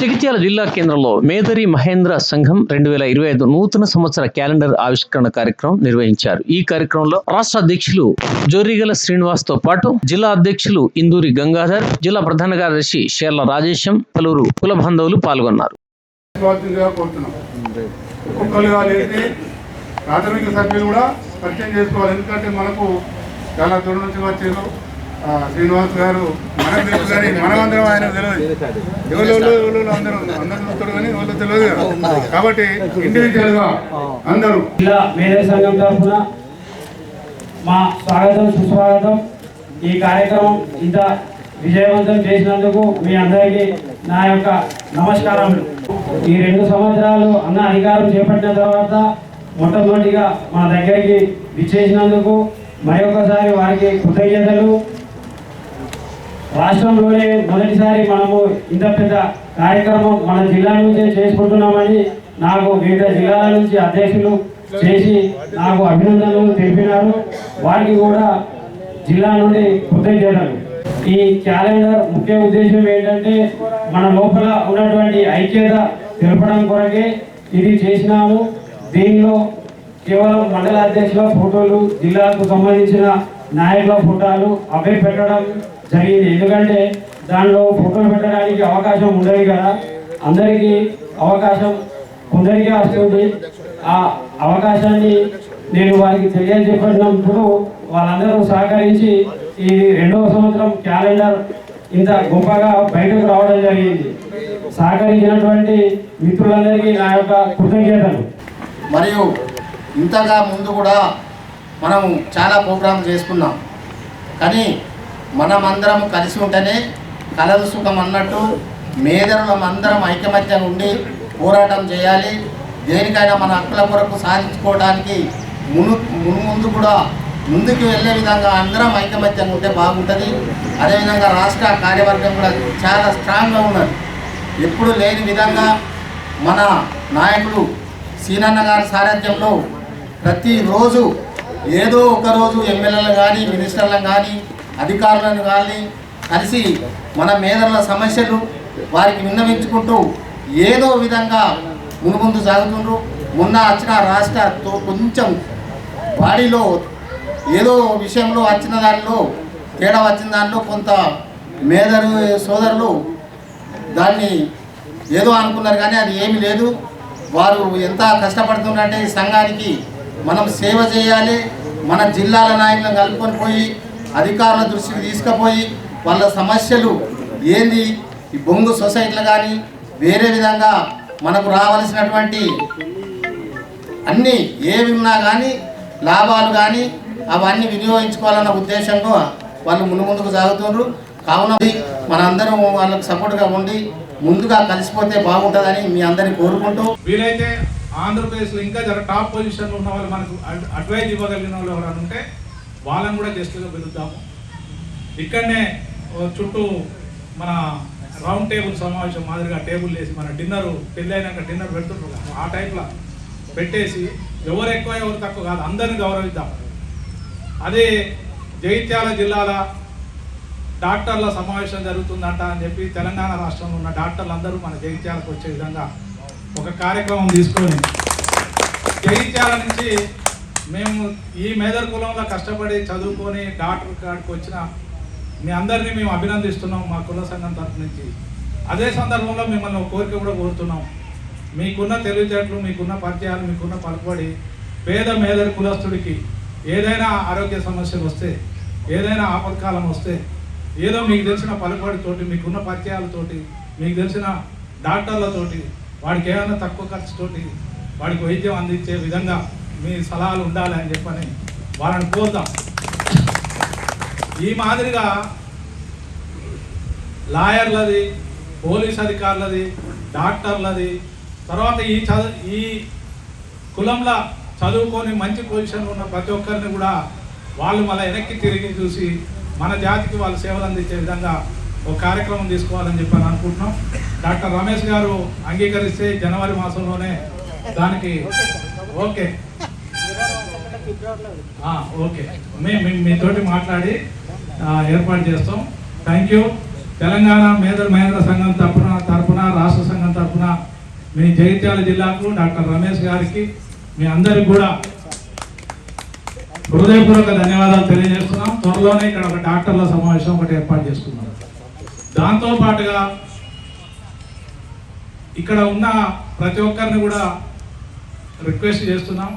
జగిత్యాల జిల్లా కేంద్రంలో మేదరి మహేంద్ర సంఘం 2025 నూతన సంవత్సర క్యాలెండర్ ఆవిష్కరణ కార్యక్రమం నిర్వహించారు. ఈ కార్యక్రమంలో రాష్ట్ర అధ్యక్షులు జోరిగల శ్రీనివాస్ తో పాటు జిల్లా అధ్యక్షులు ఇందూరి గంగాధర్, జిల్లా ప్రధాన కార్యదర్శి షేర్ల రాజేశం, పలువురు కుల బాంధవులు పాల్గొన్నారు. ప్రాథమిక సభ్యులు కూడా పరిచయం చేసుకోవాలి. ఎందుకంటే మనకు చాలా దూరం నుంచి వచ్చారు శ్రీనివాస్ గారు, మనకు తెలుసు కానీ మనమందరం ఆయన తెలియదు. ఎవరు అందరూ చూస్తారు కానీ వాళ్ళు తెలియదు కాబట్టి ఇండివిజువల్ గా అందరూ జిల్లా మేదరి సంఘం తరఫున మా స్వాగతం సుస్వాగతం. ఈ కార్యక్రమం ఇంత విజయవంతం చేసినందుకు మీ అందరికీ నా యొక్క నమస్కారములు. ఈ 2 సంవత్సరాలు అన్న అధికారం చేపట్టిన తర్వాత మొట్టమొదటిగా మా దగ్గరికి విచ్చేసినందుకు మరొకసారి వారికి కృతజ్ఞతలు. రాష్ట్రంలోనే మొదటిసారి మనము ఇంత పెద్ద కార్యక్రమం మన జిల్లా నుంచే చేసుకుంటున్నామని నాకు వివిధ జిల్లాల నుంచి అధ్యక్షులు చేసి నాకు అభినందనలు తెలిపినారు. వారికి కూడా జిల్లా నుండి కృతజ్ఞతలు. ఈ క్యాలెండర్ ముఖ్య ఉద్దేశం ఏంటంటే మన లోపల ఉన్నటువంటి ఐక్యత తెలపడం కొరకే ఇది చేసినాము. దీనిలో కేవలం మండల అధ్యక్షుల ఫోటోలు, జిల్లాకు సంబంధించిన నాయకుల ఫోటోలు అవే పెట్టడం జరిగింది. ఎందుకంటే దానిలో ఫోటోలు పెట్టడానికి అవకాశం ఉండదు కదా, అందరికీ అవకాశం కొందరికీ వస్తుంది. ఆ అవకాశాన్ని నేను వారికి తెలియజెప్పినప్పుడు వాళ్ళందరూ సహకరించి ఈ 2వ సంవత్సరం క్యాలెండర్ ఇంత గొప్పగా బయటకు రావడం జరిగింది. సహకరించినటువంటి మిత్రులందరికీ నా యొక్క కృతజ్ఞతలు. మరియు ఇంతగా ముందు కూడా మనం చాలా ప్రోగ్రాం చేసుకున్నాం, కానీ మనమందరం కలిసి ఉంటేనే కలదు సుఖం అన్నట్టు మేదరులం అందరం ఐకమత్యంగా ఉండి పోరాటం చేయాలి. దేనికైనా మన హక్కుల కొరకు సాధించుకోవడానికి ముందు కూడా ముందుకు వెళ్ళే విధంగా అందరం ఐకమత్యంగా ఉంటే బాగుంటుంది. అదేవిధంగా రాష్ట్ర కార్యవర్గం కూడా చాలా స్ట్రాంగ్గా ఉన్నది. ఎప్పుడు లేని విధంగా మన నాయకుడు సీనన్న గారి సారథ్యంలో ప్రతిరోజు ఏదో ఒకరోజు ఎమ్మెల్యేలు కానీ మినిస్టర్లను కానీ అధికారులను కానీ కలిసి మన మేదరుల సమస్యలు వారికి విన్నవించుకుంటూ ఏదో విధంగా ముందు సాగుతుండ్రు. మొన్న వచ్చిన రాష్ట్రతో కొంచెం వాడిలో ఏదో విషయంలో వచ్చిన దానిలో తేడా వచ్చిన దానిలో కొంత మేదరు సోదరులు దాన్ని ఏదో అనుకున్నారు, కానీ అది ఏమీ లేదు. వారు ఎంత కష్టపడుతున్నారంటే ఈ సంఘానికి మనం సేవ చేయాలి. మన జిల్లాల నాయకులను కలుపుకొని పోయి అధికారుల దృష్టికి తీసుకుపోయి వాళ్ళ సమస్యలు ఏంది, ఈ బొంగు సొసైటీలు కానీ వేరే విధంగా మనకు రావాల్సినటువంటి అన్నీ ఏవి ఉన్నా కానీ లాభాలు కానీ అవన్నీ వినియోగించుకోవాలన్న ఉద్దేశంతో వాళ్ళు ముందుకు సాగుతున్నారు. కావున మనందరం వాళ్ళకు సపోర్ట్గా ఉండి ముందుగా కలిసిపోతే బాగుంటుందని మీ అందరినీ కోరుకుంటూ, వీలైతే ఆంధ్రప్రదేశ్లో ఇంకా జర టాప్ పొజిషన్లో ఉన్న వాళ్ళు మనకు అడ్వైజ్ ఇవ్వగలిగిన వాళ్ళు ఎవరైనా ఉంటే వాళ్ళని కూడా గెస్ట్గా పిలుద్దాము. ఇక్కడనే చుట్టూ మన రౌండ్ టేబుల్ సమావేశం మాదిరిగా టేబుల్ వేసి మన డిన్నరు పెళ్ళైనాక డిన్నర్ పెడుతుంటారు కదా, ఆ టైప్లో పెట్టేసి ఎవరు ఎక్కువ ఎవరు తక్కువ కాదు అందరిని గౌరవిద్దాం. అదే జగిత్యాల జిల్లాల డాక్టర్ల సమావేశం జరుగుతుందంట అని చెప్పి తెలంగాణ రాష్ట్రంలో ఉన్న డాక్టర్లు అందరూ మన జగిత్యాలకు వచ్చే విధంగా ఒక కార్యక్రమం తీసుకొని జగిత్యాల నుంచి మేము ఈ మేదర్ కులంలో కష్టపడి చదువుకొని డాక్టర్ కాడికి వచ్చిన మీ అందరినీ మేము అభినందిస్తున్నాం మా కుల సంఘం తరఫు నుంచి. అదే సందర్భంలో మిమ్మల్ని ఒక కోరిక కూడా కోరుతున్నాం. మీకున్న తెలివితేటలు, మీకున్న పరిచయాలు, మీకున్న పలుకుబడి పేద మేదర్ కులస్తుడికి ఏదైనా ఆరోగ్య సమస్యలు వస్తే, ఏదైనా ఆపత్కాలం వస్తే ఏదో మీకు తెలిసిన పలుకుబడితోటి, మీకున్న పరిచయాలతోటి, మీకు తెలిసిన డాక్టర్లతోటి వాడికి ఏమైనా తక్కువ ఖర్చుతోటి వాడికి వైద్యం అందించే విధంగా మీ సలహాలు ఉండాలి అని చెప్పని వాళ్ళని కోరుతాం. ఈ మాదిరిగా లాయర్లది, పోలీస్ అధికారులది, డాక్టర్లది, తర్వాత ఈ కులంలో చదువుకొని మంచి పొజిషన్లో ఉన్న ప్రతి ఒక్కరిని కూడా వాళ్ళు మళ్ళీ వెనక్కి తిరిగి చూసి మన జాతికి వాళ్ళు సేవలు అందించే విధంగా ఒక కార్యక్రమం తీసుకోవాలని చెప్పని అనుకుంటున్నాం. డాక్టర్ రమేష్ గారు అంగీకరిస్తే జనవరి మాసంలోనే దానికి ఓకే మీతోటి మాట్లాడి ఏర్పాటు చేస్తాం. Thank you. తెలంగాణ మేదర్ మహేంద్ర సంఘం తరపున రాష్ట్ర మీ జగిత్యాల జిల్లాకు డాక్టర్ రమేష్ గారికి మీ అందరికి కూడా హృదయపూర్వక ధన్యవాదాలు తెలియజేస్తున్నాం. త్వరలోనే ఇక్కడ ఒక డాక్టర్ల సమావేశం ఒకటి ఏర్పాటు చేసుకున్నాం. దాంతో పాటుగా ఇక్కడ ఉన్న ప్రతి ఒక్కరిని కూడా రిక్వెస్ట్ చేస్తున్నాం,